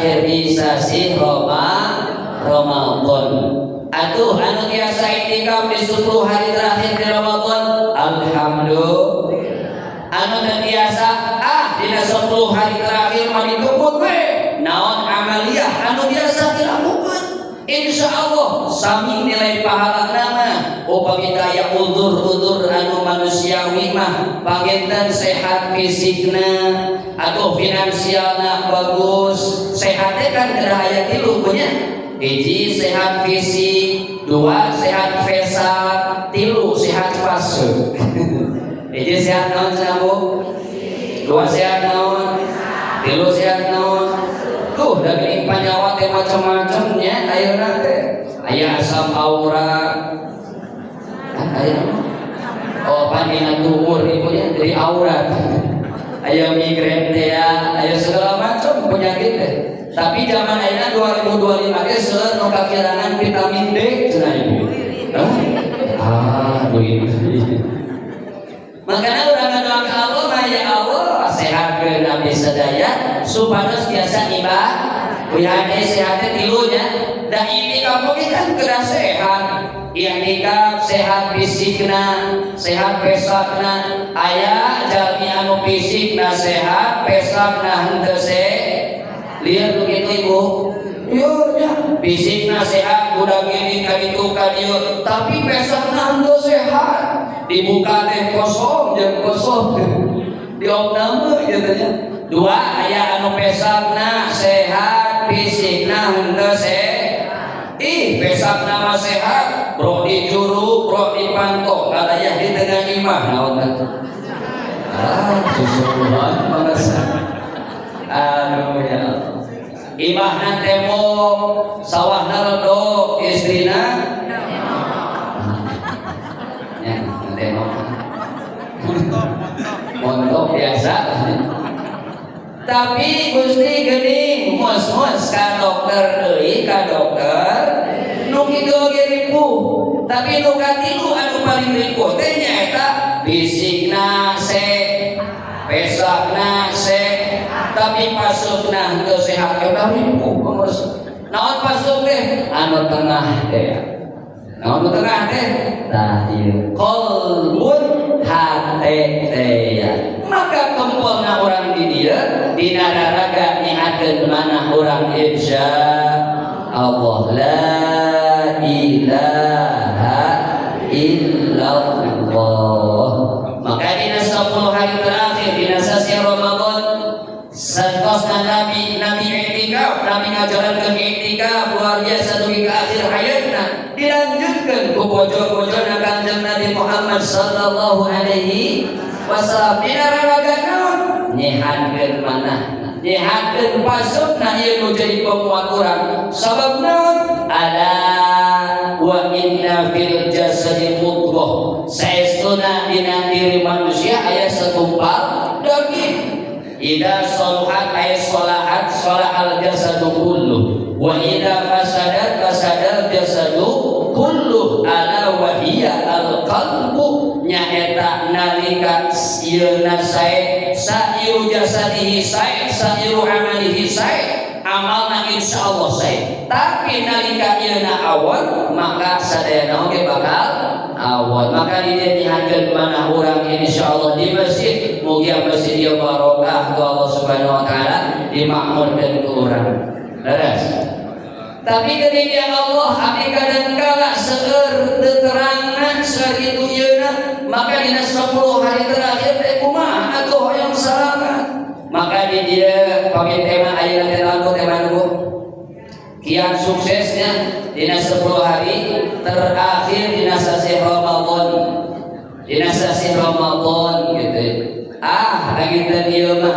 terakhir di sasi Ramadan. Atuh anu biasa itikaf di 10 hari terakhir di Ramadan, alhamdulillah. Anu teu biasa dina 10 hari terakhir mah ditunggu we naon amaliyah anu biasa dilakukan. Insyaallah sami nilai pahala nama upami aya udzur-udzur anu manusiawi mah panginten sehat fisikna atau finansialna bagus. Sehat kan kada aya tilu punya. Hiji sehat fisik, 2 sehat fesat, 3 sehat fase. Hiji sehat naon Bu? 2 sehat naon? 3 sehat naon? Tuh daging panyawa teh macam-macam nya ayeuna teh. Aya asam aurat. Aya panina tumor ibu nya dari aurat. Aya migrain teh, aya segala macam penyakit teh. Tapi zaman ayeuna 2025 ge seueur nu kakirangan vitamin D cenah ibu. Duit. Makanya urang ngadoa ka Allah, ya Allah sehatkeun abdi sadaya supados biasa ibadah. Uyane sehatnya tilunya. Da itikaf ge kan kedah sehat. Itikaf sehat fisikna, sehat pesakna. Aya jalmi anu fisikna sehat, pesakna henteu sehat. Lihat begitu ibu, ya fisiknya sehat, udah gini kaditu kadiu, tapi pesaknya henteu sehat. Dibuka teh kosong, jam kosong, diopname katanya. 2 aya anu pesaknya sehat, fisiknya henteu sehat. Pesaknya mah sehat, bro di juru, bro di pantok, kadaya di tengah imah, naon teh? Susuhan pangasan. Aduh ya Allah. Imahna temo, sawahna redok, istrina ya, temo. Montok biasa. Tapi Gusti geuning mos-mos ka dokter deui, ka dokter nu kitu ge ripuh. Tapi nu katilu anu paling ripuh teh nyaeta fisikna pesakna tapi pasukna henteu sehat eta ripuh pangurus. Naon pasuk teh? Anu tengah teh. Naon tengah teh? Tah ieu qalbun hate teh. Maka kempolna urang di dieu dina raraga nyihatkeun manah urang insya Allah la ilaha illallah. Maka dina 10 hari terakhir dina sasi Ramadan santos Nabi iktikaf, Nabi ngajarankeun iktikaf luar biasa dugi ka akhir hayatna. Dilanjutkeun ku bojo-bojona Kanjeng Nabi Muhammad sallallahu alaihi wasallam. Dina raraga naon? Nyihatkeun manahna, nyihatkeun pasukna ieu nu jadi penguat urang. Sabab naon? Ala wa inna fil jasadi mudghah. Saestuna dina diri manusia aya segumpal daging. Ida soluhat ay solahat solahal jasadu kullu wa ida fasadat fasadal jasadu kullu ala wahiya al qalbu nyaeta nalika yeuna sae sairu jasadihi sae sairu amalihi sae amalna insyaallah sae. Tapi nalika yeuna awon maka sadayana oge bakal awon. Maka dinihatkeun manah urang insyaallah di masjid, mugia masjid ieu barokah ku Allah Subhanahu wa taala, dimakmurkeun ku urang. Leres. Tapi ketika Allah abdi kadangkala seueur teu terangna sakitu ieuna, maka dina 10 hari terakhir teh kumaha atuh hoyong salamat. Maka di dieu pami tema ayeuna teh lagu tema nu kian suksesnya dina 10 hari terakhir dina sasi Ramadan. Dina sasi Ramadan gitu. Langitan ieu mah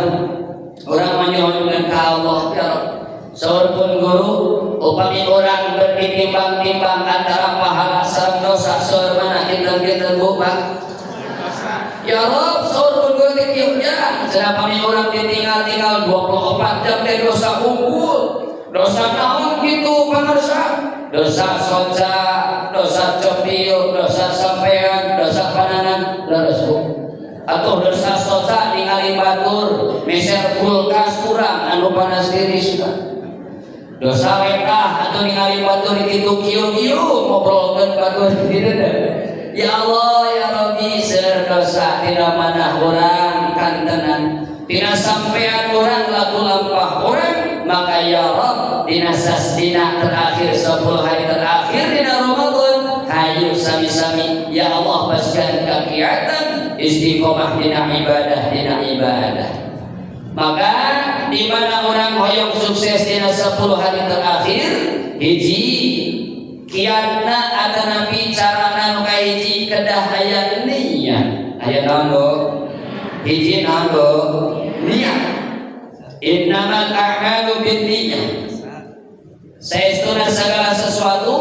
urang manyohokeun ka Allah ya Rabb. Saur pun guru upami urang bertimbang-timbang antara pahala sareng dosa saur mana kinten-kinten buka. Ya Rabb, saur pun guru teh kieu ya, cenah pami urang ditinggal-tinggal 24 jam teh dosa unggul. Dosa naon gitu pamirsa? Dosa soca, dosa cepil, dosa sampean, dosa pananan, leres Bu. Atuh dosa soca ningali batur, meser kulkas kurang anu panas tiris. dosa wetah atau ningali batur kitu kieu-kieu ngobrolkeun batur dieu. Ya Allah ya Rabbi seueur dosa tina manah urang kantenan tina sampean urang laku lampah urang maka ya Rabb dina sasdina terakhir 10 hari terakhir dina Ramadan hayu sami-sami ya Allah paskan kegiatan istiqomah dina ibadah. Maka di mana orang hoyong sukses dina 10 hari terakhir hiji kianna ada nabi carana nu kahiji kedah aya niat aya naon hiji naon niat innamal a'malu binniyah saestuna segala sesuatu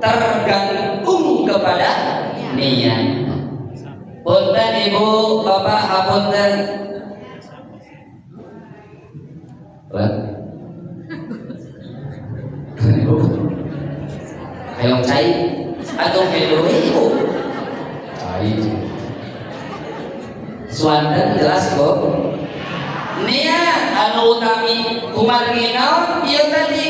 tergantung kepada niat. Punten ibu bapak hapunten hayong cai atau kedo ibu cai suanten jelas kok niat anu utami kumargi naon ieu tadi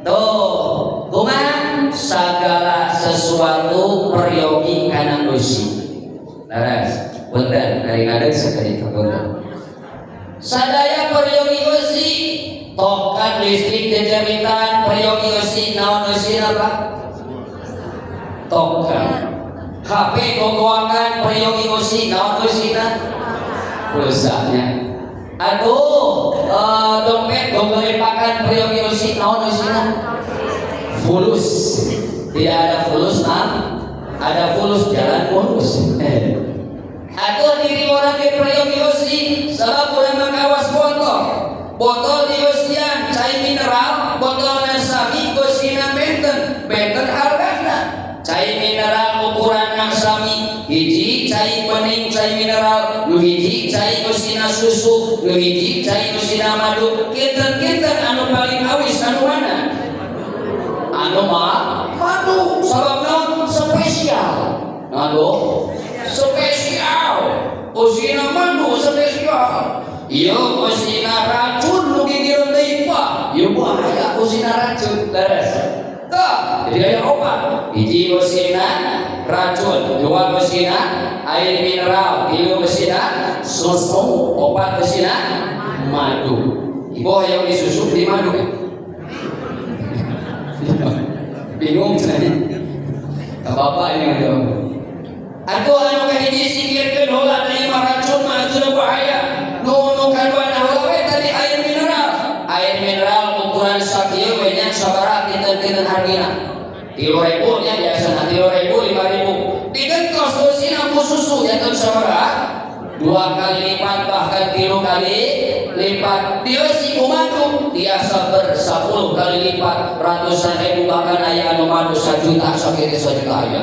tuh kumaha segala sesuatu peryogi kana usi laras punten dari ngadeg sakali punten sadaya peryogi usi tokat listrik kejeritan peryogi usi naon usi apa tokat HP gogoangan peryogi usi naon usina rusaknya aduh dompet gogelepakan peryogi usi naon usina fulus tidak ada fulus ada fulus jalan fulus aduh diri orang ke peryogi usi sebab orang makawas botol di usian cai mineral botol nasami usina benten hargana cai mineral ukuran nasami hiji cai bening cai mineral nu hiji cai usina susu nu hiji cai usina madu kinten anu paling awis anu mana anu madu sababna spesial aduh spesial usina madu spesial iya usina racun nu gigireun deui Pak ieu bahaya usina racun leres tah jadi aya obat hiji usina racun dua usina air mineral tilu usina susu opat usina madu ibu hayang disusu di madu kan bingung cenah ka bapak ini ada atuh anu kahiji sikirkeun heula da ieu racun mah atuh bahaya nu kadua heula we tadi air mineral ukuran sakieu we nya sabaraha kinten hargina 3.000 nya biasana 3.000 5.000 digentos usina ku susu janten sabaraha 2 kali lipat bahkan 3 kali lipat dia si madu biasa 10 kali lipat ratusan ribu bahkan aya anu madu 1 juta sakitu sajuta aya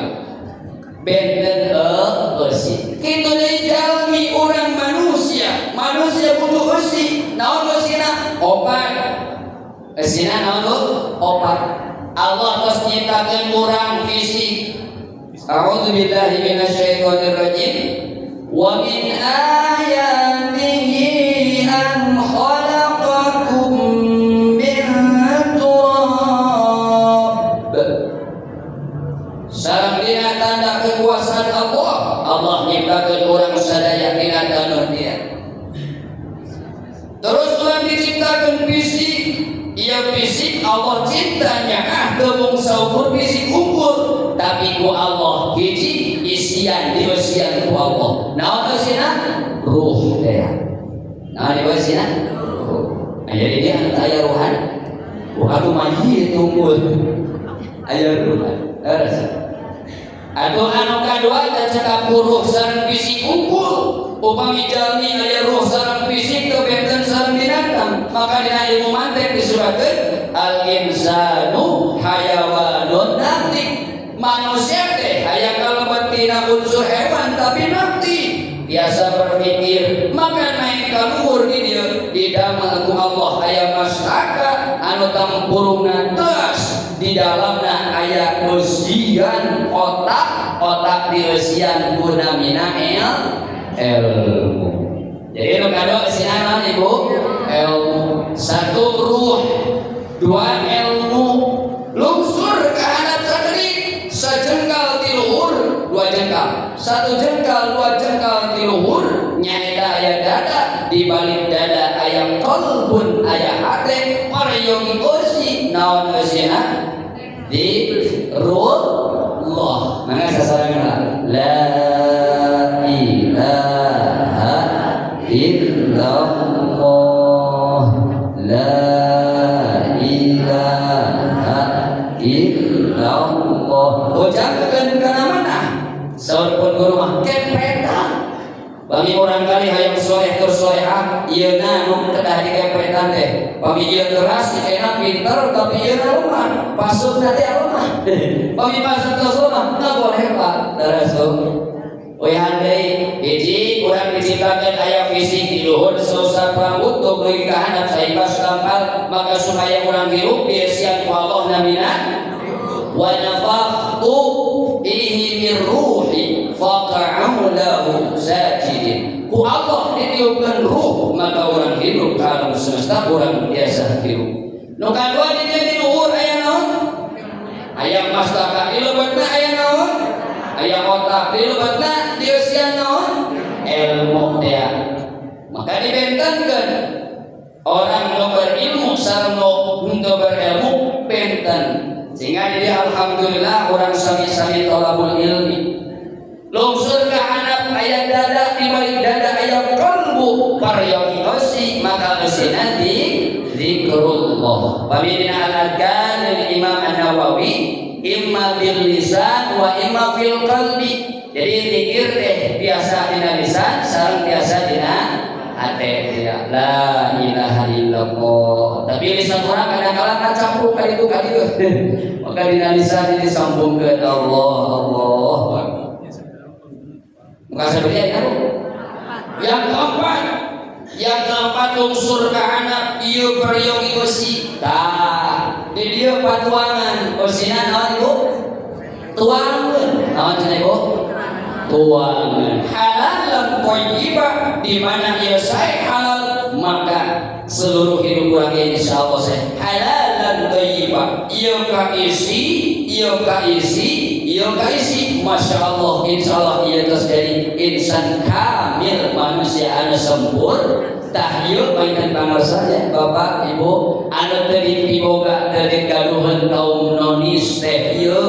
benten eusi kitu deui jalmi urang manusia butuh eusi naon eusina obat eusina naon obat Allah tos nyiptakeun urang fisik a'udzubillahi minasyaitonir rajim wa min ayatihi an khalaqakum min turab sareng dina tanda kekuasaan Allah nyiptakeun urang sadaya tina taneuh dia terus urang diciptakeun fisik ia fisik Allah ciptanya teu saukur fisik unggul tapi ku Allah hiji isian dieusian ku Allah naon eusina ruh teh naon dieusiana ruh jadi dia aya ruhan atuh mayit unggul aya ruhan atuh anu kadua teh cekap ruh sareng fisik unggul upami jalmi aya ruh sareng fisik teu benten sareng binatang maka dina ilmu mantek disebutkeun al insanu hayawanun natik manusia teh aya kalebet tina unsur hewan tapi nakti biasa berpikir maka naik ka luhur di dieu didamel ku Allah aya mastaka anu tampurungna teas di dalamna aya usian otak dieusian gunamina ilmu jadi nu kadua sinanan ibu ilmu satu ruh dua ilmu lungsur ke hadap sakit sejengkal ti luhur dua jengkal satu jengkal dua jengkal ti luhur nyaeta aya dada di balik dada aya qalbun aya hate paryogi osi naon osina zikrullah mangga sasarangan la ilaha illallah la ilaha illallah ucapkeun kana mana saurpun guru mah kepetan bagi orang kali hayang soleh tur solehah ieu na nu kedah dikepetan teh bagi ieu keras dikena pinter tapi ieu na lemah pasukna teh lemah bagi pasuk teh lemah teu boleh Pak darasul we handai hiji urang diciptakeun aya fisik di luhur susah rambut teu beuki ka handap saibas gampal maka supaya urang hirup biasian ku Allah namina wa nafakhtu fihi min ruhi faqa'u lahu sajidin ku Allah ditiupkeun ruh maka urang hidup ka alam semesta urang biasa hidup nu kadua di dieu di luhur aya naon aya mastaka di lebeutna aya naon aya otak di lebeutna dieusian naon ilmu teh maka dibentenkeun orang nu berilmu sareng nu henteu berilmu benten sehingga jadi alhamdulillah orang sami-sami thalabul ilmi lungsur ke hadap aya dada di balik dada aya qalbu paryogi osi maka osina di zikrullah pamina al-adkan Imam An-Nawawi imma bil lisan wa imma fil qalbi jadi zikir teh biasa dina lisan sareng biasa dina hate ya la ilaha illallah tapi lisan urang kadang-kadang kacampur ka ditu ka ditu maka dina lisan disambungkeun Allah muka sabaraha yang keempat unsur ka anak ieu peryogi besi tah di dieu patuangan osina naon ibu tuangeun naon cenah ibu tuangan halalan thayyibah di mana ieu sae halal maka seluruh hidup urang insyaallah sae halalan thayyibah ieu ka isi masyaallah insyaallah ieu geus jadi insan kamil manusia anu sempurna tah ieu mainan pangarsa Bapak Ibu anu teu dipiboga teu digaduhan kaum nonis teh ieu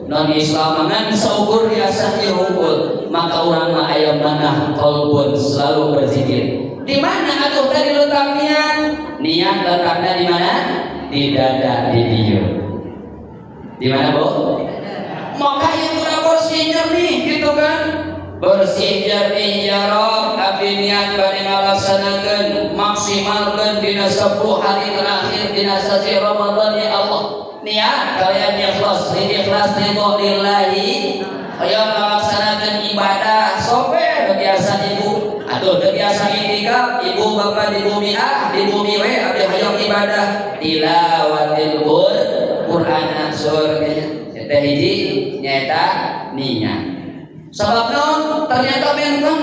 non Islam ngan saukur biasa diunggul maka urang mah aya manah qalbun selalu berzikir di mana atuh tadi letak niat letakna di mana di dada di dieu di mana Bu maka yang udah bersih jernih gitu kan bersih jernih ya Rob abdi niat bari ngalaksanakeun maksimalkeun dina 10 hari terakhir dina sasi Ramadan ya Allah niat kalian ikhlas lillahi ayo melaksanakan ibadah sope biasa ibu atau biasa itikaf ibu bapak di bumi di bumi we abdi hayang ibadah tilawatil Qur'an surga eta hiji nyaeta niat sababna ternyata benten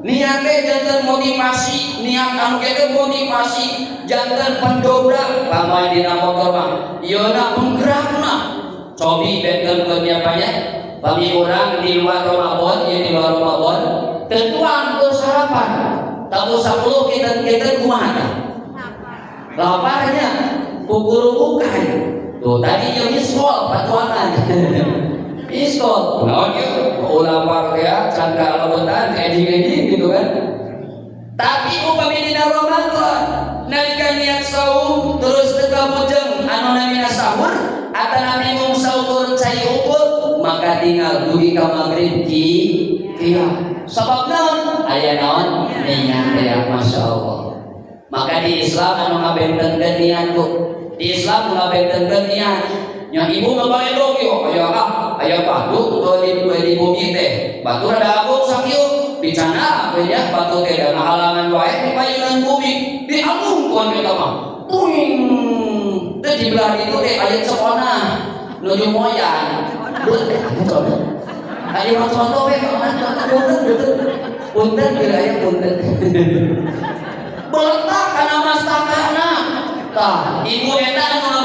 niat teh janten motivasi niat anu kene motivasi janten pendobrak pamain dina motor mah ieu na penggerakna cobi benten penyiapannya bagi orang di luar Ramadan ya di luar Ramadan tentuan ke sarapan tahu 10 kita kumaha laparnya pukul bukan tuh tadi jeung iskol patuangan iskol naon ieu ulama ya can kalabutan eding-eding gitu kan tapi upami dina Ramadan nalika niat saum terus teu kabujeng anu namina sahur atana bingung sahur cai ukur maka tinggal dugi ka magrib kieu sabab naon aya naon niat teh masyaallah maka di Islam anu ngabentenkeun niat ku di Islam ngabentenkeun niat nya ibu ngabae dogi aya batu di bumi teh batu rada agung sakieu dicana nya batu teh da halangan wae di payungan bumi dialungkeun eta mah tuing teh di belah itu teh aya cekona nuju moyang aya contoh we punten aya punten beletak kana mastakana tah ibu eta anu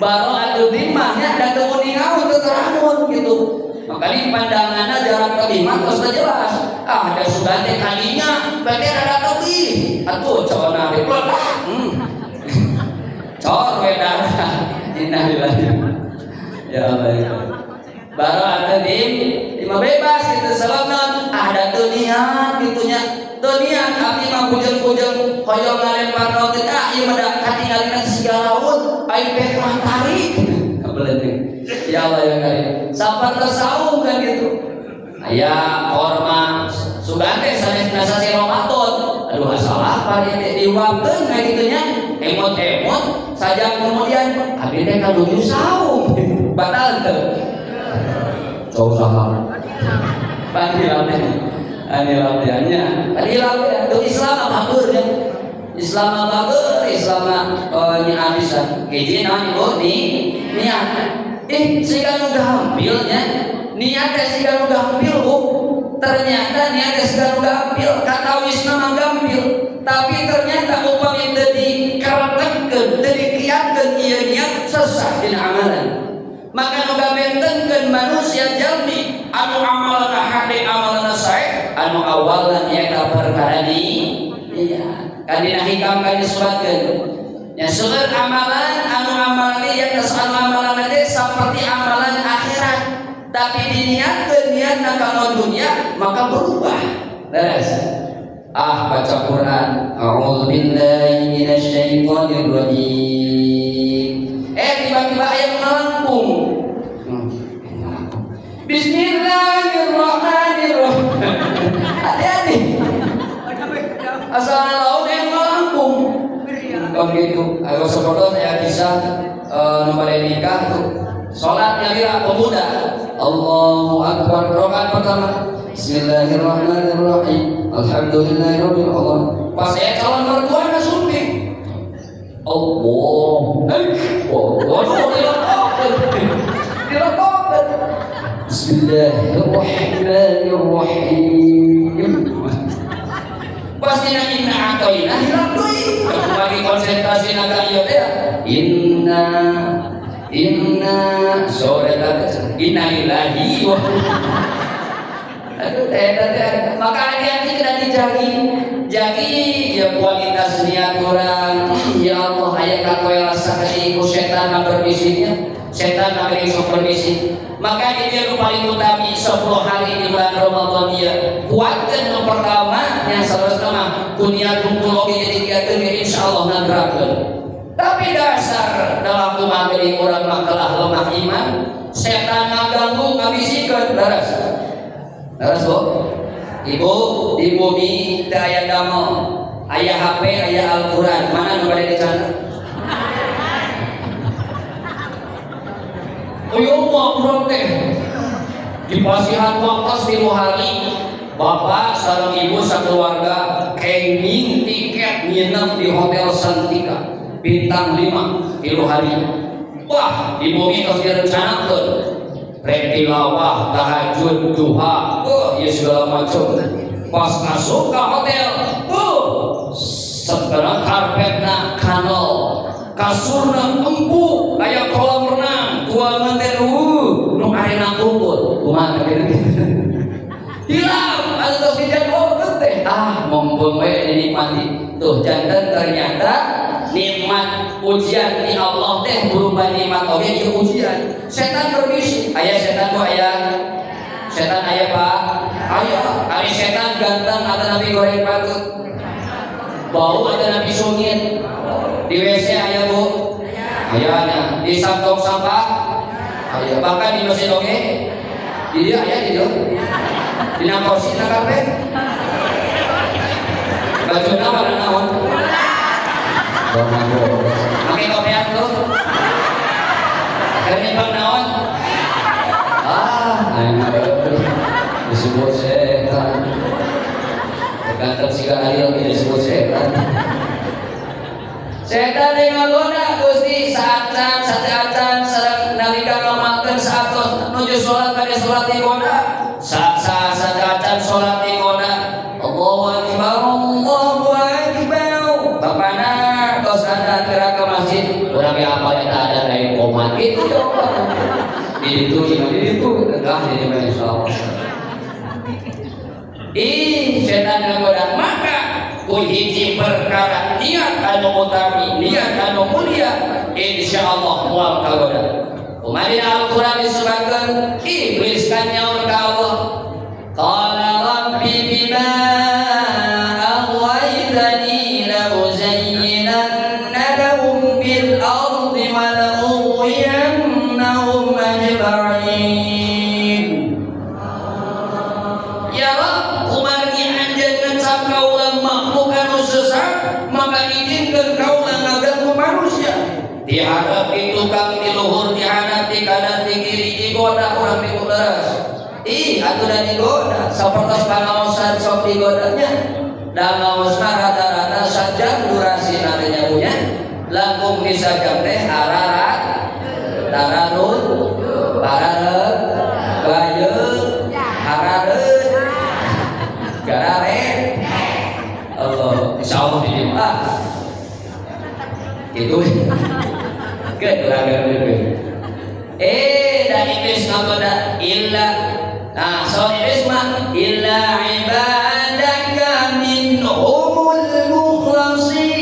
baro atuh dimahnya da teu uning ngaun teu teramun gitu. Makanya pandanganna jarak tebih mah tos jelas. Ada sudah teh kalinya berarti ada tebih. Atuh cowona repot. Cor we darah. Innalillahi. Ya Allah ya. Baro atuh lima bebas gitu sababna ada teu niat gitunya. Teu niat abdi mah pujeng-pujeng hoyong ngalemparna teh ieu mah da katingalina segala laut ai peh mah tarik. Kabeleuting. Ya Allah ya Karim. Sabar tersaung kan gitu. Aya korma sugan teh sanes nasa si Ramadan. Aduh asal apa dia diuapkeun kayak gitunya. Emot-emot saja kemudian abdi teh kanuju saung. Batal teu? Cau saha? Panggilannya. Anilamnya. Itu Islam bagus ya. Islam bagus, Islam nya abisan. Hiji naon ibu niat. Siga nu gampilnya. Niat teh siga nu gampil Bu. Ternyata niat teh siga nu gampil. Kata wisna mah gampil. Tapi ternyata upami teu dikaretekeun, teu dikiatkeun ieu niat sesah dina amalan. Maka nu gabentenkeun manusia jalmi anu amalna hade amalna sae anu awalan nyaeta perkara iya kan dina hikam kan disebutkeun nya seueur amalan anu amalan ieu anu amalan teh saperti amalan akhirat tapi diniatkeun niatna kana dunia maka berubah beres baca Quran a'udzubillahi minasyaitonir rajim tiba-tiba ayat melengkung Bismillahirrahmanirrahim. Hati-hati. Asal laut yang melengkung. Kalau gitu, kalau seperti saya kisah nomor nikah tuh. Sholatnya dia pemuda. Allahu Akbar. Rakaat pertama. Bismillahirrahmanirrahim. Alhamdulillahirabbil alamin. Pas saya calon mertua nasumping. Allah. Direkod. Bismillahirrahmanirrahim. Pasti na inna atoina hilang deui. Bagi konsentrasi naga ieu teh. Inna sore teh inna lillahi wa aduh teh maka hati-hati kena dijagi ya kualitas niat orang. Ya Allah aya kakoe rasa ieu setan mah berbisiknya setan mah sok berbisik. Maka dia yang paling utami 10 hari di bulan Ramadan dia kuatkan yang pertama yang sama kunyat kumpul oke jadi kiatkeun insyaallah nagerakeun. Tapi dasar dalam kumaha deui urang mah kalah lemah iman, setan ngaganggu ngabisikeun laras. Laras Bu. Ibu di bumi teu aya damel, aya HP, aya Al-Qur'an, mana nu bade dicatat? Uyung mau kurang teh di pasihan waktu 10 hari bapak sareng ibu sakeluarga kenging tiket nginep di hotel Santika bintang 5 tilu hari. Wah di bumi tos direncanakeun rek tilawah tahajud duha ya segala macam. Pas masuk ke hotel sebenarnya karpetna kanal kasurna empuk kayak kolam renang tua manten nu arena kumpul kumaha kitu hilang atau dijadwal teh mumpung we dinikmati tuh janten ternyata nikmat ujian di Allah teh berubah nikmat oge ieu ujian setan berbisik aya setan Pak aya ari setan ganteng atau nabi goreng patut bau ada nabi sungit di WC aya Bu aya di tong sampah aya bahkan di mesin oge di dieu aya di dieu dina kursi na karpet bajuna warna naon make kopian tuh keur nimbang naon disebut setan ganteng siga Ariel disebut setan setan yang ngagoda Gusti saatan sareng nalika ngamalkeun saatos nuju salat bade salat ibadah saatan salat ibadah Allahu akbar bapana tos sadar gerak ke masjid orang yang apa yang ada lain komat itu coba itu enggak jadi insya Allah. Setan menggoda maka ku hiji perkara niat anu utami niat anu mulia insyaallah moal kagoda. Kumaha Al-Qur'an disebutkeun iblis kan nyaur ka Allah qala rabbi bima aghwaytani la uzayyinanna lahum fil ardi wa la ughwiyannahum ajma'in. Ya Rabb kumargi anjeun ngecap kaulah makhluk anu sesat maka izinkeun kaulah ngaganggu manusia dihadap di tukang di luhur dihadap di kanan di kiri digoda orang dikudas atuh da digoda sapertos pangaosan sok digodanya da ngaosna rata-rata sajam durasi nantinya punya langkung bisa jam teh ararat tararun parareut bayeut harareut gararen Allah insyaallah di jemaah itu keterangan itu dan iblis ngagoda illa nah so iblis mah illa ibadaka minhumul mukhlasin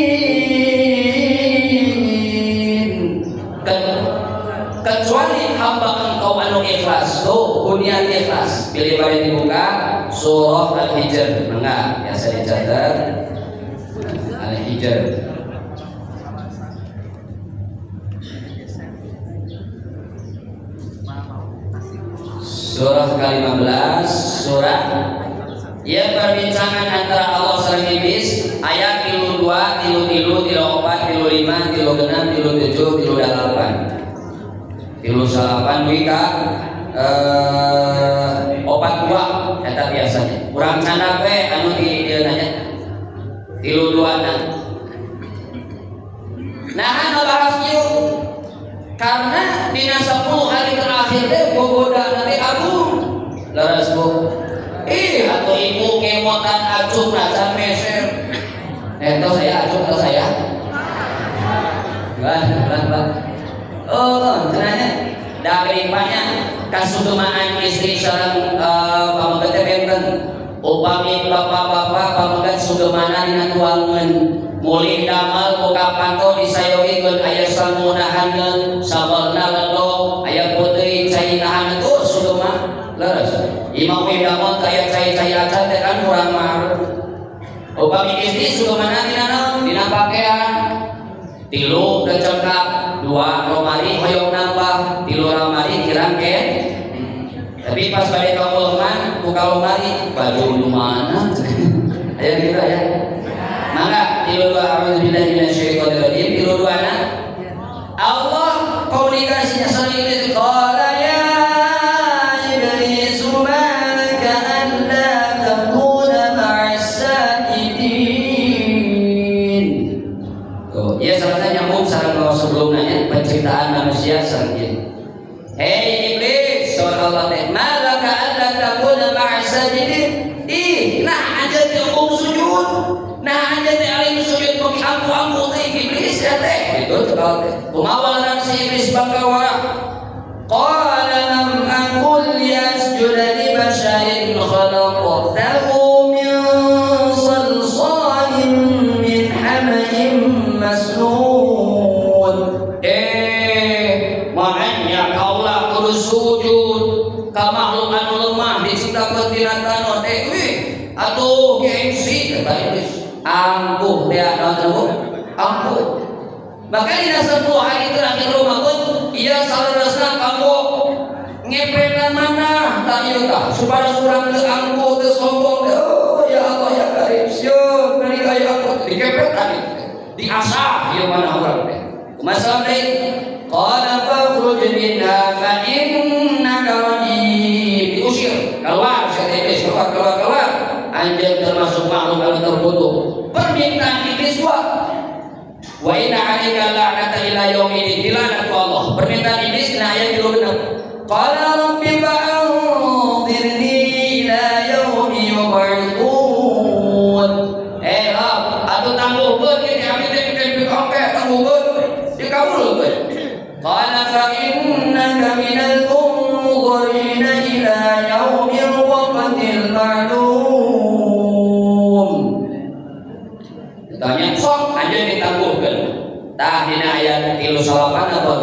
kecuali hamba engkau anu ikhlas tuh hunian ikhlas pilih bari dibuka surah Al-Hijr enggak biasa dicatat Al-Hijr surah ke-15 surah ya perbincangan antara Allah sareng iblis ayat 32, 33, 34, 35, 36, 37, 38 wika opat dua eta biasanya urang cana we anu di dieu nanya 32 nah ngebahas ieu karena dina 10 hari terakhir teh bogoda nanti agung leres bu atuh ibu kemotan acung nacan meser itu saya acung atau saya enggak tenanya dari banyak kasudumaan istri sareng pamoga teh benten upami bapak-bapak pamoga sudumana dina tuangeun mulih damel buka panto disayogikeun aya samunahankeun sabarna lelo aya putri cai nahan itu sudah mah leres imam damel aya cai-cai acan teh kan urang mah upami istri sudah mana dina pakaian 3 kecengkap 2 lemari hoyong nambah 3 lemari kirangkeun tapi pas balik ka ulungan buka lemari baju lu mana aya gitu ya maka 32 a'udzubillahi minasyaitonir rajim 32 na Allah komunikasinya sama iblis qala ya iblis ma laka alla takuna ma'as sajidin ya salah nyambung sareng sebelumnya penciptaan manusia sareng jin hei iblis surah Allah teh ma laka alla takuna ma'as sajidin nah aja teh sujud nah aja teh alim sujud bagi ampu teh iblis ya teh itu cekal teh kumaha si iblis bangkawa qala lam aqul yasjuda li basharin khalaqtahu min salsalin min hamain masnun makanya kaulah kudu sujud ka makhluk anu lemah diciptakeun tina tanah teh atuh gengsi kata iblis ampuh dia ampuh maka di 10 hari terakhir Ramadan ia salerasna kamu ngepretan mana tak ieu tah supaya surang teu ampuh teu sombong oh ya Allah ya Karim sieun bari aya aku dikepret tadi diasah ieu mana urang teh kumaha deui qala fakhruj minha fa innaka rajim diusir keluar iblis keluar anjeun termasuk makhluk anu terkutuk permintaan iblis wa inna 'alaika la'nata ila yaumil dilana Allah permintaan iblis dina aya 36 qala rabbi fa'anzirni ila yaumi yub'atsun atuh tangguhkeun ge abdi teh dipikongke dikabulkeun dikabulkeun qala fa innaka minal munzirin ila yaumil waqtil ma'lum. Tanya sok anjeun ditangguhkeun tah dina ayat 38 apa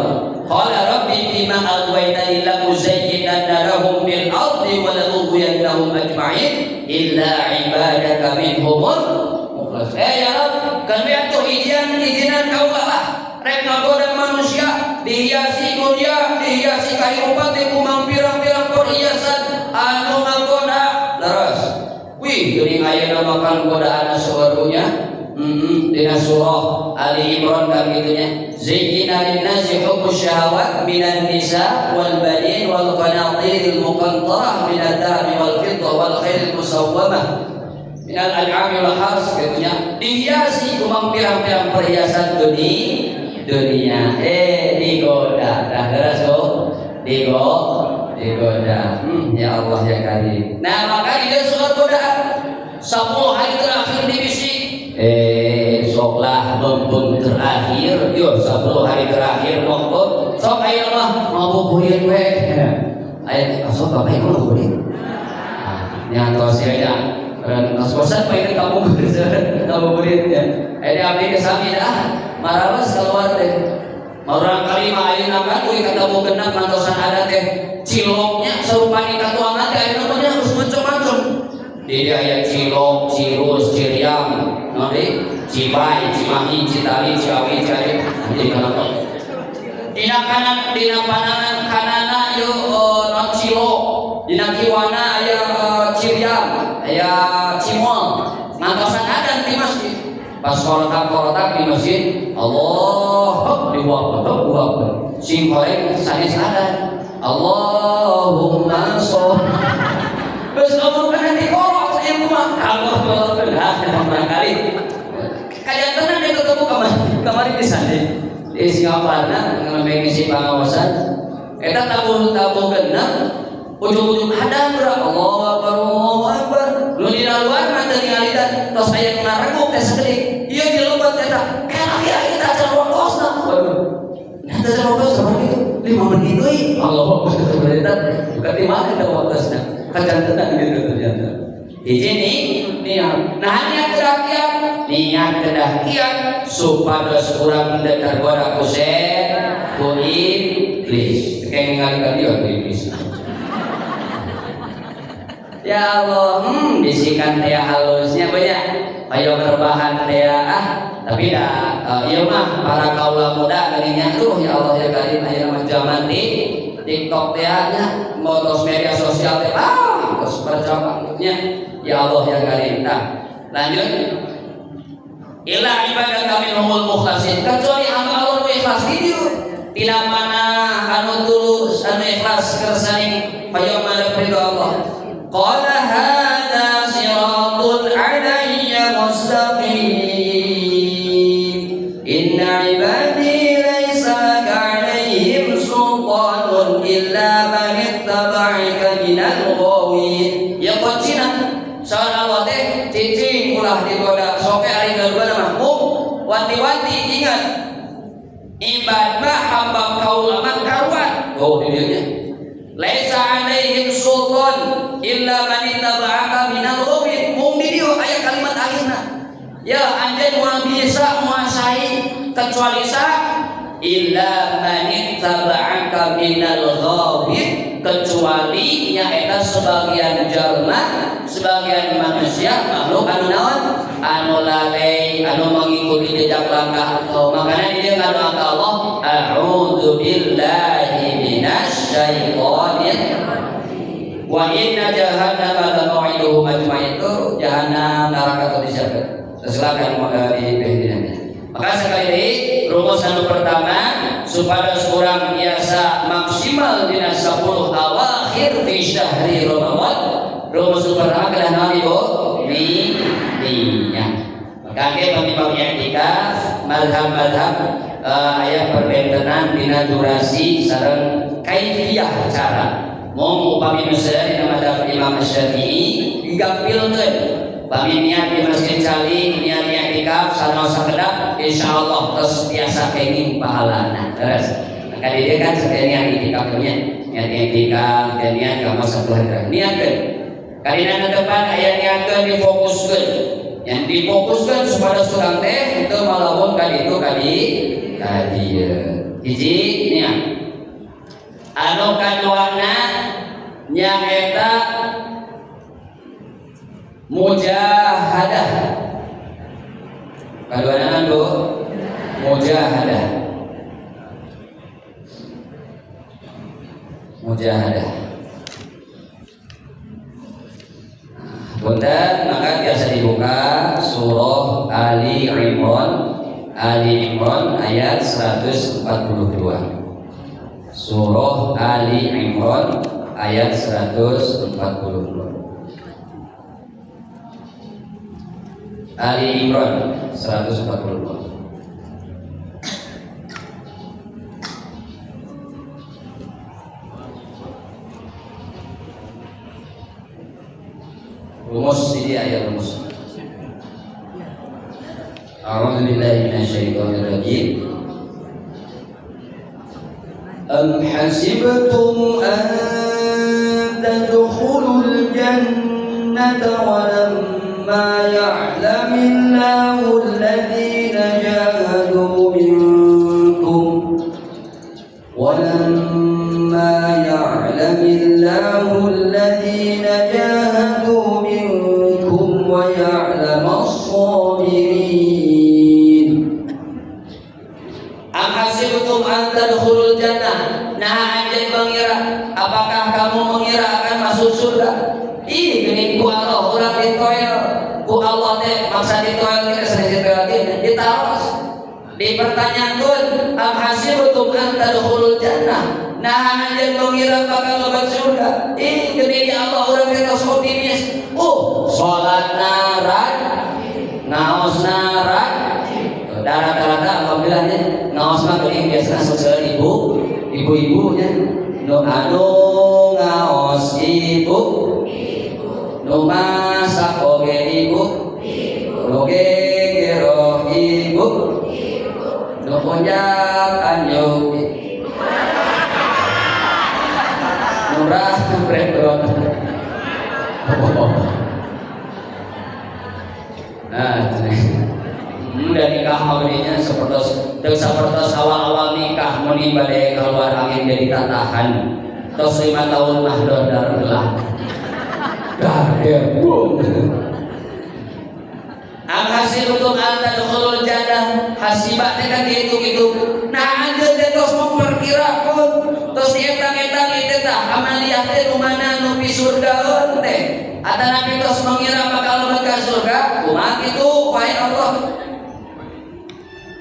qala rabbi bima aghwaytani la uzayyinanna lahum fil ardi wa la ughwiyannahum ajma'in illa ibadaka minhumul mukhlas. Ya Rabb, kami atuh izinan kaulah lah rek ngagoda manusia dihiasi dunia dihiasi kahirupan di kumang pirang-pirang perhiasan anu ngagoda leres. Wih, geuning ayeuna makan godaan sawarunya. Dina surah Ali Imran kan gitunya zayyina lin-nasi hubbus syahawat minan nisa wal banin wal qanatiril muqantarah minad dhahabi wal fiddah wal khairil musawwamah minal an'ami wal hars gitunya dihiasi kumang pirang-pirang perhiasan dunia digoda dah geus digoda ya Allah ya Karim. Nah maka di surat godaan 10 hari terakhir dibisi soklah bembung terakhir yuk 10 hari terakhir monggo sok ayo mah ngabuburit we ayo sok bapak ibu ngabuburit nya tos ya tos-tosan pengen ngabuburit ya ayo abdi kesami dah marawas keluar teh orang kalima ayeuna mah kuy kata mau genap mantosan ada teh ciloknya sarupani katuangan teh ayeuna mah harus macam-macam di aya cilok, cirus, ciriam, nanti cibai, cimahi, citali, ciawi, ciawi, nanti kenapa? Dina kanan, dina panangan kanana yo non cilok, dina kiwana aya ciriam, aya cimol, mantosan ada di masjid. Pas korotak di masjid, Allah diwakil, sing korek sanes ada, Allahumma sholli. Terus ngomong kan di korok saya rumah Allah benar barangkali kayak tenang dia ketemu kemarin di sana di Singapura ngambil ngisi pengawasan eta tabu genap ujung-ujung hadang Allahu Akbar lu di luar mata ningali tos aya kena reguk teh segede ieu di lompat eta kaya kita jalan kosna nyata jalan kosna itu 5 menit euy Allahu Akbar eta bukan di mana ada waktunya kecantengan gitu ternyata. Ini niat. Nah niat terakhir, niat kedakian supados urang teu tergoda ku iblis. Kayak ngalihkan dia iblis. Ya Allah, bisikan teh halusnya banyak. Ayo berbahan teh tapi dah ieu mah para kaula muda geuning tuh ya Allah ya Karim ayeuna mah zaman TikTok teh nya motos media sosial teh terus percamanya ya Allah ya Karim. Nah lanjut ila ibadaka minhumul mukhlasin kecuali hamba Allah nu ikhlas di dieu tidak mana anu tulus anu ikhlas kersani hayang mah ridho Allah qala hadza siratun alayya mustaqim inna ibadi laysa ka'alayhim sultanun illa man ittaba'aka minal ghawin ya qocina salah Allah teh cicing ulah digoda soke ari galuan mah wanti-wanti ingat ibadah hamba kaula mah karuan di dieu nya laisa alaihim sultan illa man ittaba'aka minal ghawin mung di dieu aya kalimat akhirna ya anjeun moal bisa menguasai kecuali sa illa man ittaba'aka minal ghawin kecuali nya eta sebagian jalma sebagian manusia makhluk anu naon anu lalai anu mengikuti jejak langkah Allah makanya dia ngadu ka Allah a'udzu billahi minasyaitonir wa inna jahannama la mau'iduhum ajma'in itu jahanam neraka atau disebut silakan di pembinanya. Maka sekali lagi rumus anu pertama supaya seorang biasa maksimal dina 10 awakhir fi syahri Ramadan rumus pertama adalah nabi niat. Maka bagi i'tikaf mazhab-mazhab aya perbentenan dina durasi sareng kaifiyah cara mau upami misalnya dina mazhab Imam Syafi'i digampilkeun Kami niat di Masjid Cali, niat i'tikaf sareng sakedap insyaallah terus biasa kenging pahalana. Terus maka dia kan niat i'tikaf niat i'tikaf dan niat ka satu hari. Niatkeun. Karina depan aya niatkeun difokuskeun. Yang difokuskan supaya surang teh itu malawon kali itu kali hiji niat anu kaduana nyaeta mujahadah. Kaduana anu mujahadah. Punten, maka biasa dibuka surah Ali Imran ayat 142. Surah Ali Imran ayat 142. Ali Imran 142. Rumus ini ayat rumus. A'udzu billahi minasyaitonir rajim. Am hasibtum an tadkhulul jannata wa lamma ya'lamillahu alladhina jahadu minkum wa lamma ya'lamillahu alladhina jahadu wa ya'lamas sabirin. Am hasibtum an tadkhulul jannah? Nah, anjeun mengira, apakah kamu mengira akan masuk surga? Ih, geuning ku Allah urang ditoel. Ku Allah teh maksa ditoel kita sering ditoel ditaros. Dipertanyakeun, am hasibtum an tadkhulul jannah? Nah, anjeun mengira bakal mlebu surga. Ih, geuning Allah urang teh tos optimis. Sholat naran, ngaos naran, rata-rata alhamdulillahnya ngaos mah geuning biasana seueur ibu-ibunya. Nu anu ngaos ibu, nu masak oge ibu, nu gegeroh ibu, nu punjak anjuk, nu rah bredron. Nah, dan nikah maulinya seperti awal-awal nikah muni bade keluar angin jadi tatahan. Tos 5 tahun mah dodar belah. Gadebung. Am hasibtum an tadkhulul jannah? Hasibah teh kan dihitung-hitung. Nah, anjeun teh tos memperkirakeun, tos dietang-etang ieu teh amaliyah teh nu mana nu pi surgaeun teh. Atana tos mengira bakal mlebu ka surga, kumaha kitu wahai Allah.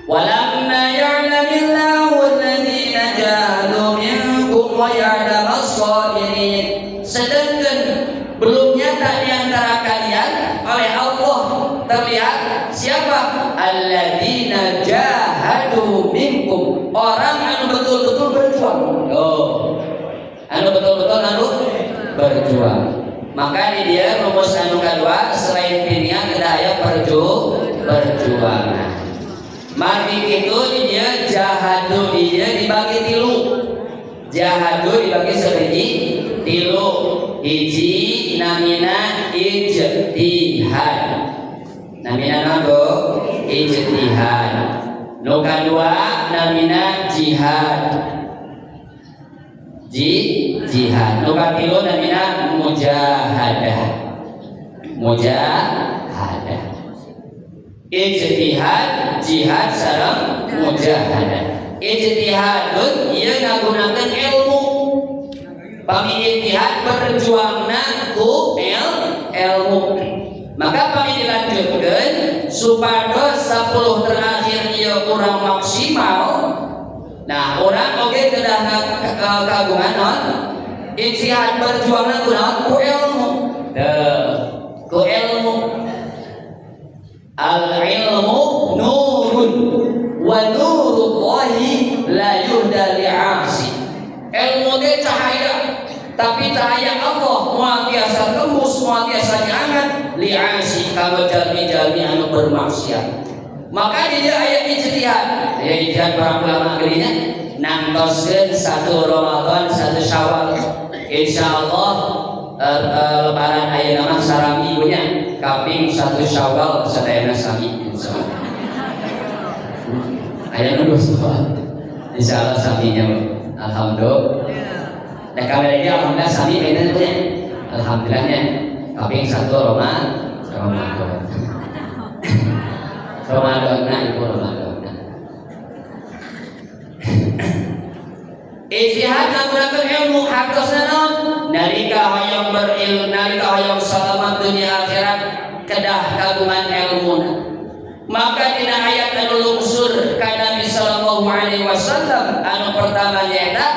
Walamma ya'lamillahu alladhina jahadu minkum wa ya'lamas sabirin. Sedangkan belum nyata di antara kalian oleh Allah terlihat siapa? Alladzina jahadu minkum, orang anu betul-betul berjuang. Anu betul-betul berjuang. Maka ini dia rumus anu kedua, selain dunia ada aya perjuangan. Mari itu dia jahadu dia dibagi tilu. Jahadu dibagi sebiji tilu. Hiji namina ijtihad. Namina nago ijtihad. Nu kadua namina jihad. Jihad. Nu katilu namina mujahadah. Mujahadah. Ijtihad, jihad sareng mujahadah. Ijtihadun ieu ngagunakeun ilmu. Pami ijtihad berjuangna ku ilmu. Maka pami dilanjutkeun supados 10 terakhir ieu urang maksimal. Nah, orang oge kedah kagungan non ijtihad berjuangna ku ilmu. Ku ilmu. Al-ilmu nurun wa nurullahi la yuhda li'asi. Ilmu teh cahaya, tapi cahaya Allah moal tiasa tembus moal tiasa nyangat li'asi ka jalmi-jalmi anu bermaksiat. Maka dia ayat ijtihad para ulama gerinya nangtoskeun 1 Ramadan 1 Syawal. Insyaallah lebaran aya nama sarami punya kaping 1 Syawal sadayana sami insyaallah. Aya nu insyaallah saminya alhamdulillah. Dan kalau ini alhamdulillah sami kayaknya punya alhamdulillahnya kaping 1 Ramadan ibu Ramadan. Ijtihad nggunakeun ilmu hartosna nalika hoyong berilmu nalika hoyong salamat dunia akhirat kedah kagungan ilmuna. Maka dina ayat anu lungsur ka Nabi sallallahu alaihi wasallam anu pertama nyaeta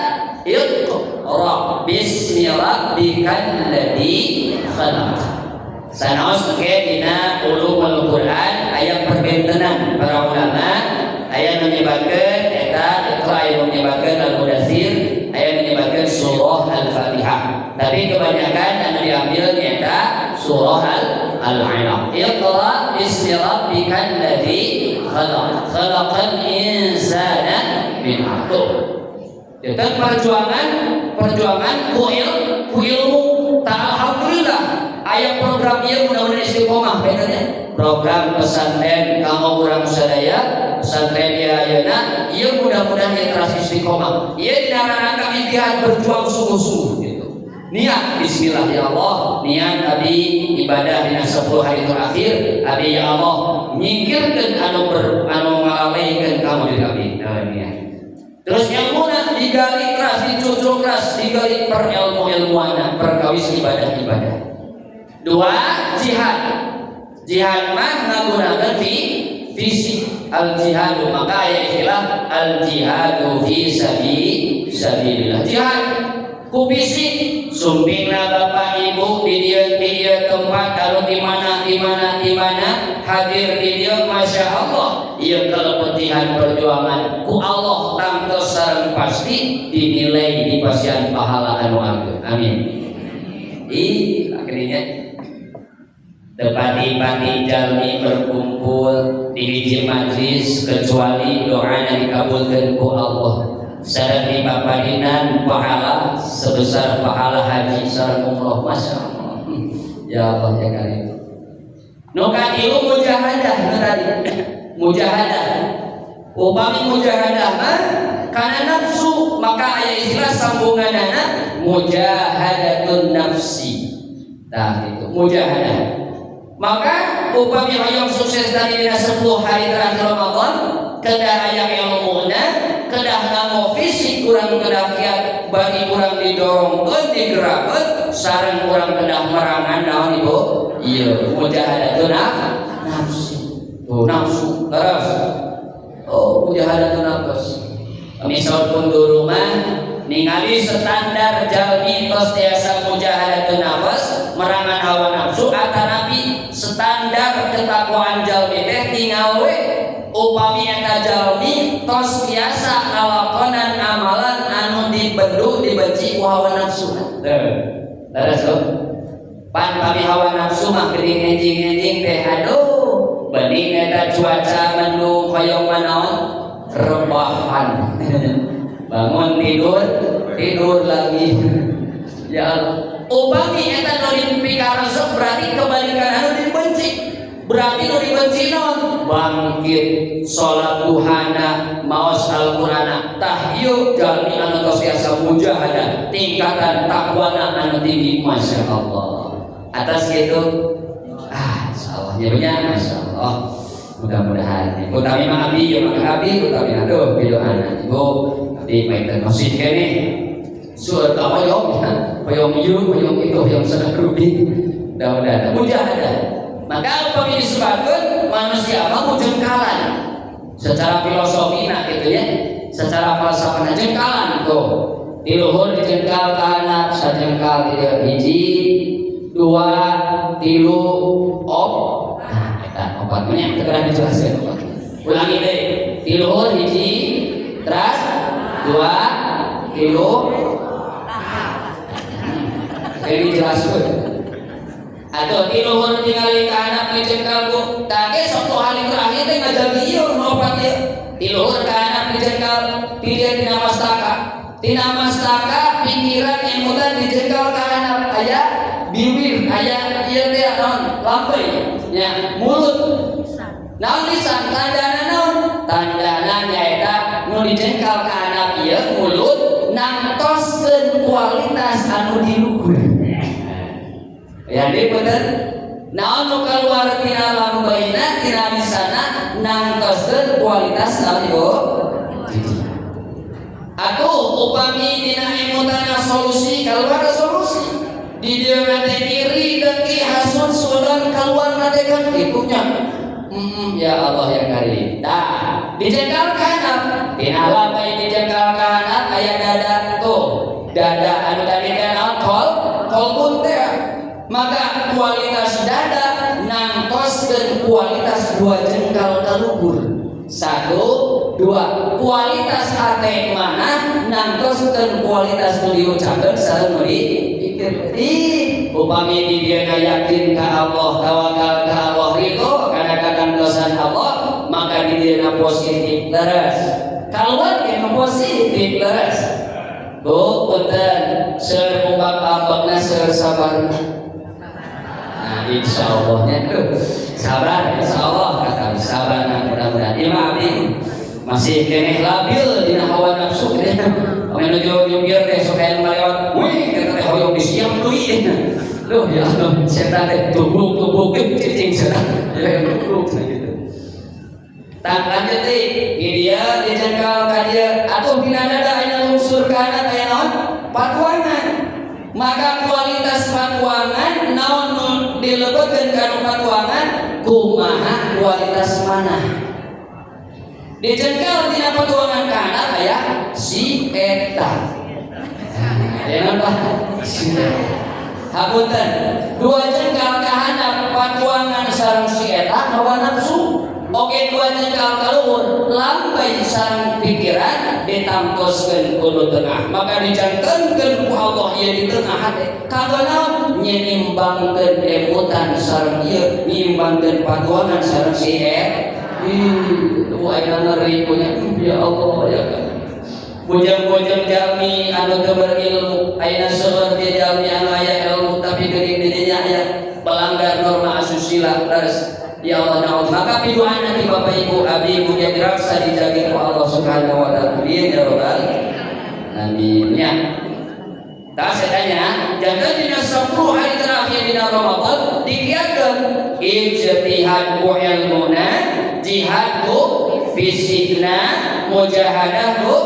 Iqra bismi rabbikal ladzi khalaq. Sanaos ke dina ulumul Quran ayat perbentenan para ulama ayat menyebabkan eta Iqra yang menyebabkan Al-Mudaththir ayat menyebabkan surah Al-Fatihah. Tapi kebanyakan anu diambil nyaeta surah Al-Alaq. Iqra bismi rabbikal ladzi khalaq. Khalaqal insana min 'alaq. Itu perjuangan ku ilmu. Tak alhamdulillah aya program ieu mudah-mudahan istiqomah benernya. Program pesantren kamu urang sadaya pesantren dia ayeuna ieu mudah-mudahan terus istiqomah. Ieu dina rangka ijtihad berjuang sungguh-sungguh gitu. Niat bismillah ya Allah, niat abi ibadah dina 10 hari terakhir, abi ya Allah nyingkirkeun anu ngalalaikeun kamu di abi. Niat. Terus ilmuna digali keras, dicucuk keras, digali per ilmu-ilmuana, perkawis ibadah-ibadah. 2 jihad. Jihad mah nggunakeun fisik. Al-jihadu maka aya istilah al-jihadu fi sabilillah. Jihad ku fisik sumpingna bapak ibu di dieu tempat anu di mana hadir di dieu masya Allah ieu kalebetihan perjuangan ku Allah tangtos sareng pasti dinilai di pasian pahala anu ageun. Amin. Akhirnya tepati-pati jalmi berkumpul di hiji majlis kecuali doana dikabulkeun ku Allah. Sareng di papadinan pahala sebesar pahala haji sareng umroh masya Allah. Ya Allah ya Karim. Nu katilu mujahadah tadi. Mujahadah. Upami mujahadah mah kana nafsu maka aya istilah sambunganana mujahadatun nafsi. Nah itu mujahadah. Maka upami hoyong sukses dari dina 10 hari terakhir Ramadan kedah aya ilmuna kedah ngamo fisik urang kedah kiat bagi urang didorongkeun digerakkeun sareng urang kedah merangan naon ibu ieu mujahadatun nafsi tuh nafsu terus mujahadatun nafsi misal pun di rumah ningali standar jalmi tos tiasa mujahadatun nafs merangan hawa nafsu atanapi standar ketakwaan jalmi teh tinggal we upami eta jalmi tos biasa ngalakonan amalan anu dibenci ku hawa nafsu. Terus pan pami hawa nafsu mah geuning enjing teh aduh bening eta cuaca mendung hoyong manaon rebahan. Bangun tidur lagi. Ya Allah. Upami eta nu dipikaresep berarti kebalikan anu dibenci. Berarti nu dibenci naon? Bangkit salat duhana maos Al-Qur'ana tahiyyu jalmi anu tos tiasa mujahadah tingkatan takwana anu tinggi masya Allah. Atas gitu insyaallah ya benar masyaallah. Mudah-mudahan utami mah abi ya maka abi utami aduh bidoana ibu di maitan masjid kene surat hoyong itu yang sedang rugi mudah-mudahan mujahadah. Maka upami disebutkan manusia mah jengkalan secara filosofi nah gitu ya secara falsafah jengkalan tuh di luhur dijengkal ke anak sajengkal tidak hiji 2 3 nah kita obatnya segera dijelaskan obat ulangi deh di luhur hiji terus 2 3 Jadi jelaskeun. Atuh ti luhur tingali ka anak dijengkal ku. Kage sok hari terakhir teh ngajagi ieu nu opat ieu. Ti luhur ka anak dijengkal, pilih tina mastaka. Tina mastaka pikiran emutan dijengkal ka anak aya bibir, aya ieu teh naon? Lampeuy. Nya mulut. Naon lisan tandana naon? Tandana nyaeta nu dijengkal ka anak ieu mulut nangtoskeun kualitas anu di luhur. Ya deui bener. Naon nu kaluar tina lambeuna tina lisanna nangtoskeun kualitas anu atuh upami dina emutana solusi keluar solusi di dieu teh iri dengki hasud sudan keluar teh kan kitu nya. Ya Allah yang karim. Tah dijengkal kana tina lambai dijengkal kana aya dada tuh. Dada anu tadi kana kolbun teh. Maka kualitas dada nangtoskeun kualitas dua jengkal kaluhur. 1, 2 kualitas hate mana nangtoskeun kualitas nu diucapkeun sareng nu dipikir. Upami di dieu yakin ka Allah, tawakal ka Allah, ridho kana kakantosan Allah, maka di dieu positif leres. Kaluar ge positif leres. Bu, punten seur umbak-ambakna seur sabar. Insya Allahnya sabar, insya Allah kata sabar. Mudah-mudahan imam masih keneh labil dina hawa nafsu deh. Menuju jungkir deh supaya melewat, wih kata teh hoyong disiam deui. Duh ya Allah, setan teh tubruk cicing setan. Ya tubruk gitu. Tak lanjut deui, dia dijengkal ka dieu atuh dina dada aya unsur kana aya naon? Patuangan. Maka kualitas patuangan naon nu dilebetkeun kana patuangan kumaha kualitas mana dijengkal dina patuangan kana aya si eta jangan Pak si hapunten dua jengkal kahana patuangan sareng si eta hawa nafsu. Oke dua jengkal kaluhur lambai sareng pikiran ditamtoskeun kudu tengah. Maka dijantenkeun ku Allah ieu di tengah hate. Kanggo naon? Nyimbangkeun emutan sareng ieu, nyimbangkeun patuangan sareng si eta. Aya ngeri punya ya Allah ya kan. Bujang-bujang jalmi anu teu berilmu, ayeuna seueur ti jalmi anu aya ilmu tapi geuning di dinya aya pelanggar norma asusila terus. Ya Allah na'ud. Maka piduan nanti Bapak Ibu Abi Ibu yang dirasa dijaga oleh Allah Subhanahu wa ta'ala. Ya Rabbal Amin. Ya. Tak saya tanya, jangan dina 10 hari terakhir dina Ramadan dikiatkeun ijtihad ku ilmuna, jihad ku fisikna, mujahadah ku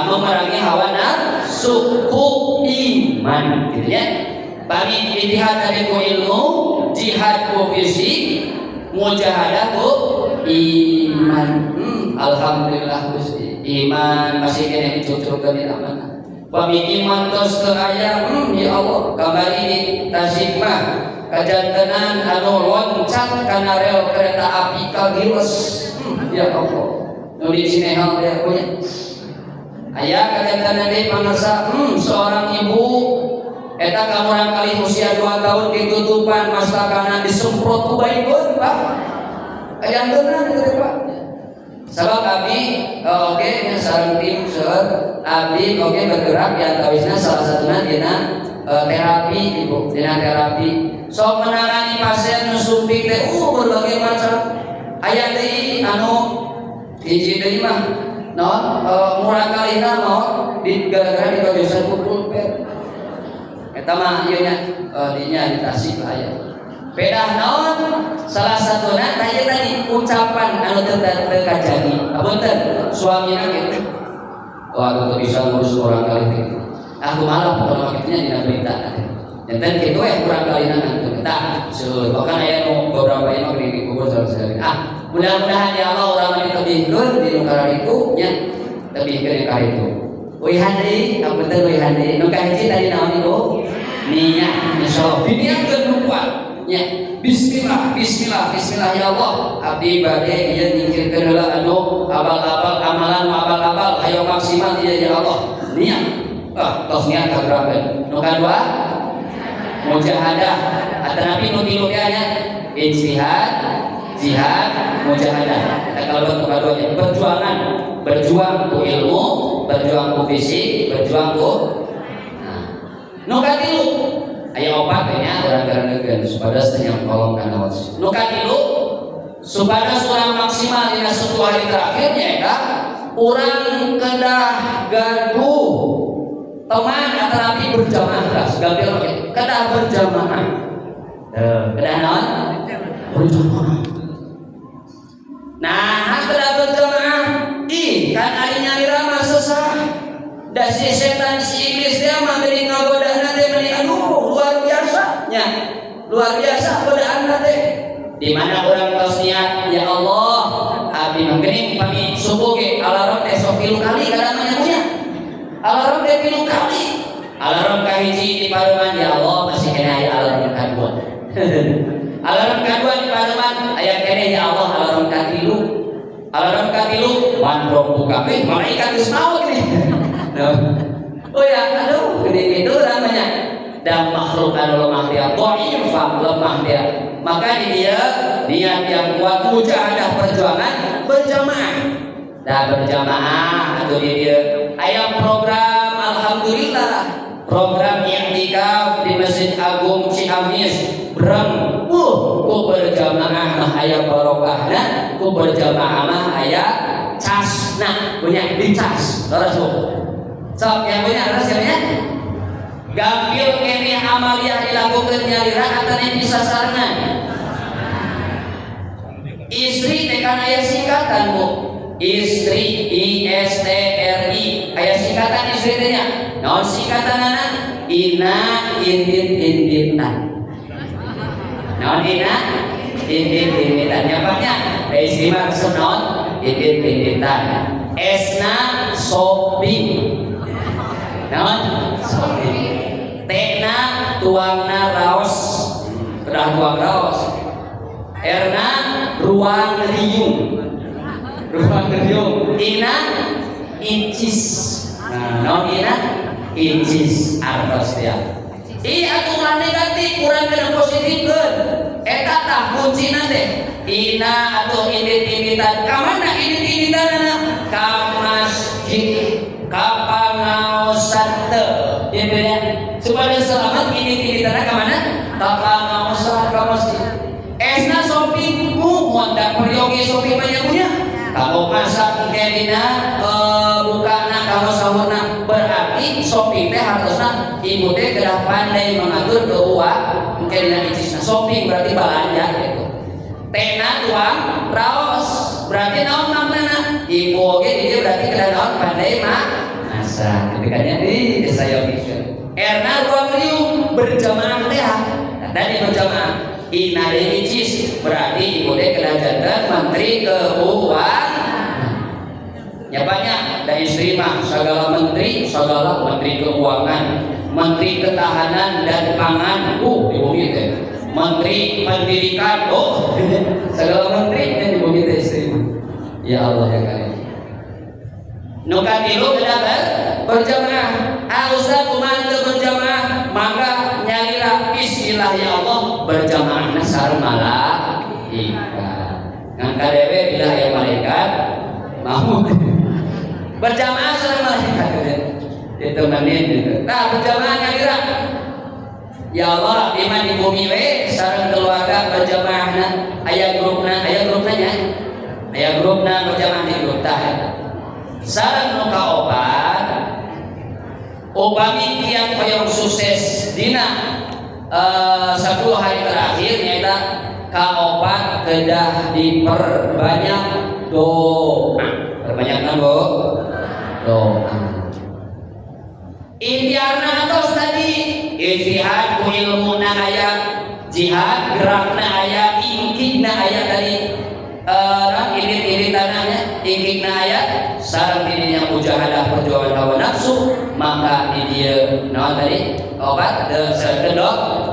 memerangi hawa nafsu ku iman gitu ya. Bagi ijtihad tadi ku ilmu, jihad ku fisik, mujahadah ku iman. Alhamdulillah Gusti. Iman masih kena dicucurkeun di amanah. Pami iman tos teu aya, ya Allah, kamari di Tasikmah kajantenan anu loncat kana rel kereta api ka Giles. Ya Allah. Nu di Cinehal ya punya. Aya kajantenan di pangarsa, seorang ibu eta kamurang kali usia 2 tahun ditutupan mastakana disemprot ku baikun Pak. Aya beunang itu Pak. Sabab abdi oge nya sareng tim seueur abdi oge bergerak di antawisna salah satuna dina terapi Ibu, dina terapi. Sok menangani pasien nu sumping teh berbagai macam. Aya deui anu hiji deui mah naon murah kalina naon di gara-gara ditojosan ku pulpen. Eta mah ieu nya dinya di Tasik aya. Pedah naon salah satuna tanya tadi ucapan anu teu kajadi. Punten suamina kitu. Waduh bisa ngurus orang kali kitu. Aku malah pokona kitu nya dina berita. Enten kitu kurang kalina nanti. Tah seueur bahkan aya nu beberapa yang di kubur sekali. Mudah-mudahan ya Allah urang ditebihkeun di nu kararitu nya tebihkeun ka itu. Wihan deui, apunten wihan deui. Nu kahiji tadi naon Ibu? Niat insyaallah diniatkeun nu kuat nya. Bismillah ya Allah. Abdi bade ieu nyingkirkeun heula anu abal-abal amalan abal-abal hayo maksimal ieu ya Allah. Niat. Tos niat kagrabeun. Nu kadua mujahadah. Atau nabi nuti-nutiannya ijtihad, jihad, mujahadah. Kita kalau kedua-duanya perjuangan, berjuang ku ilmu, berjuang ku fisik, berjuang ku nukatilu. Aya opat nya orang garanekeun supados yang kolong kana wae. Nukatilu supados urang maksimal dina 10 hari terakhir nyaeta urang kedah gaduh teman antara nabi berjamaah kelas gampil oke kedah berjamaah. Kedah naon? Berjamaah. Nah, kedah berjamaah kan ari nyalira mah susah. Da si setan si iblis dia mah beri ngagodana teh meni aduh luar biasa nya. Luar biasa godaan teh. Di mana orang tos niat ya Allah, abdi mah geuning pami subuh ge alarm teh sok 3 kali kadang punya. Alarm teh 3 kali. Alarm kahiji di pareman ya Allah masih kena aya alarm kadua. Alarm kadua di pareman aya kene ya Allah alarm katilu. Alarm katilu mandrong buka kabeh malaikat geus maot nih. Oh ya, aduh, gede itu namanya. Dan makhluk anu lemah dia, dhaifah lemah dia. Maka dia niat yang kuat mujahadah perjuangan berjamaah. Dah berjamaah atau dia aya program alhamdulillah, program i'tikaf di Masjid Agung Ciamis. Brem, ku berjamaah mah aya barokahna, ku berjamaah mah aya casna, punya dicas. Rasul. Sok yang punya rasanya gampil kene amaliyah dilakukan nyalira atane bisa sarana istri tekan aya singkatan Bu istri ISTRI aya singkatan istri teh nya naon singkatanana ina indit-inditan naon ina indit-inditan nyapanya istri mah naon indit-inditan esna shopping naon tekna tuangna raos kedah tuang raos erna ruang riung ina incis naon ina incis artos dia aturan negatif kurang kena positifkeun eta tah kuncina teh ina atuh indit-inditan ka mana indit-inditanna ka masjid ka pangaosan teu ya beda supaya selamat ini tanah ke mana ka pangaosan ka masjid esna shopping muhun dan peryogi shopping banyak punya kamu masak kedina bukana kamu sahurna berarti shopping teh harusna ibu teh kedah pandai mengatur keuangan kedina icisna shopping berarti belanja gitu tena tuang raos berarti naon maknana ibu oge dia berarti kedah naon pandai mah masa ketikanya di saya pikir erna ruang riung berjamaah teh tadi berjamaah ina icis berarti ibu teh kedah janten menteri keuangan ya banyak dari istri mah segala menteri keuangan menteri ketahanan dan pangan di bumi teh menteri pendidikan segala menteri yang di bumi teh istri ya Allah ya kalian nukatilu kedabar berjamaah ausah kumantu berjamaah maka nyalira bismillah ya Allah berjamaah nasar malaikat ngan kadewe bila ya malaikat mau berjamaah sareng malaikat itu manin gitu nah berjamaah nyalira ya Allah iman di bumi we sareng keluarga berjamaahna aya grupna berjamaah di grup tah sareng nu kaopat upami kiat hoyong sukses dina 10 hari terakhir nyaeta kaopat kedah diperbanyak doa perbanyakna doa impianna atos tadi ijtihad ku ilmuna aya jihad gerakna aya ingkigna aya tadi irit-iritananya ingkigna aya sareng dirinya mujahadah perjuangan hawa nafsu maka di dia naon tadi obat doa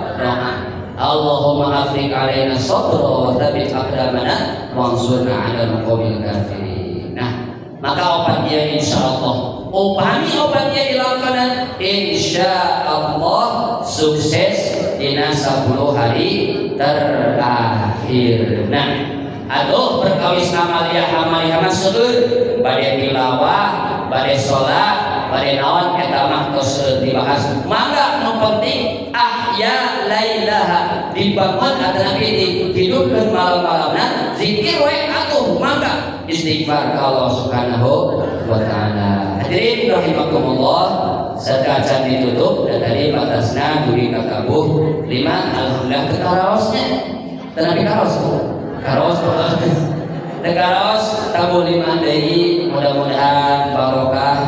Allahumma afriq alaina sabra wa tsabbit aqdamana wansurna 'alal qawmil kafirin. Nah, maka obat dia insyaallah upami obat dia dilakukan insyaallah sukses dina 10 hari terakhir. Nah, aduh perkawis amaliyah seueur bade tilawah, bade salat, bade naon eta mah tos dibahas. Mangga nu penting ahya lailaha dibangun adalah dihidupkeun malam-malamna zikir we atuh mangga istighfar ka Allah Subhanahu wa taala. Hadirin rahimakumullah, sekacan ditutup dan tadi batasna duri kakabuh 5 alhamdulillah ketaraosnya. Tanapi karos. Karos tabu 5 deui, mudah-mudahan barokah,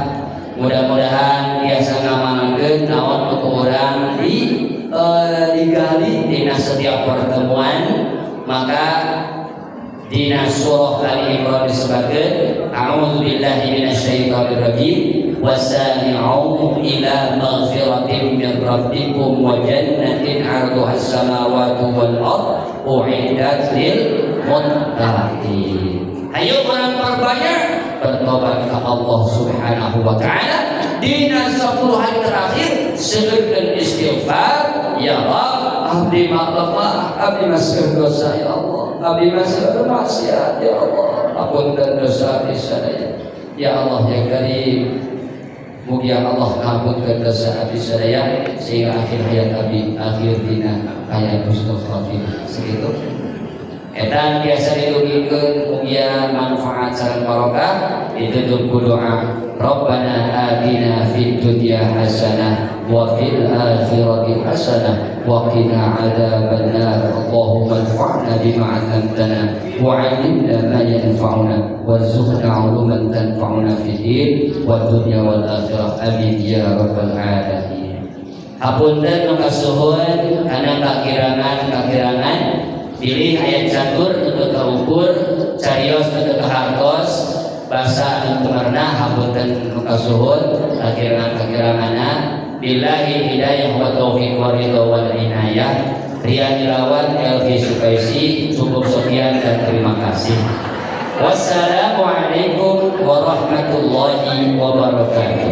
mudah-mudahan biasa ngamalkeun naon nu urang digali dina setiap pertemuan. Maka dina surah Ali Imran disebutkan a'udzubillahi minasyaitonir rajim wasari'u ila maghfiratin min rabbikum wa jannatin 'arduha as-samawati wal ardh u'iddat lil muttaqin. Ayo orang perbanyak bertobat ke Allah Subhanahu wa taala dina 10 hari terakhir, seueurkeun istighfar. Ya Allah, abdi lemah, abdi masih dosa ya Allah, abdi masih bermaksiat ya Allah, ampunkan dosa abdi sadaya ya Allah ya Karim. Mugi Allah ngampunkeun dosa abdi sadaya sehingga akhir hayat abdi, akhir dina hayat husnul khatimah. Segitu eta biasa dilugikeun mugia manfaat sareng barokah. Ditutup ku doa, Rabbana atina fid dunya hasanah wa fil akhirati hasanah wa qina adzabannar. Allahumma anfa'na bima 'allamtana wa 'allimna ma yanfa'una warzuqna 'uluman tanfa'una fid din wad dunya wal akhirah. Amin ya rabbal alamin. Hapunten nu kasuhun kana kakirangan pilih ayat catur untuk kaukur, carios untuk kehartos, bahasa anu kemarna hapunten nu kasuhun kakirangan-kakiranganna. Billahi hidayah wa taufiq wa ridha wal inayah. Rian Ilawan Elvi Sukaisi, cukup sekian dan terima kasih. Wassalamualaikum warahmatullahi wabarakatuh.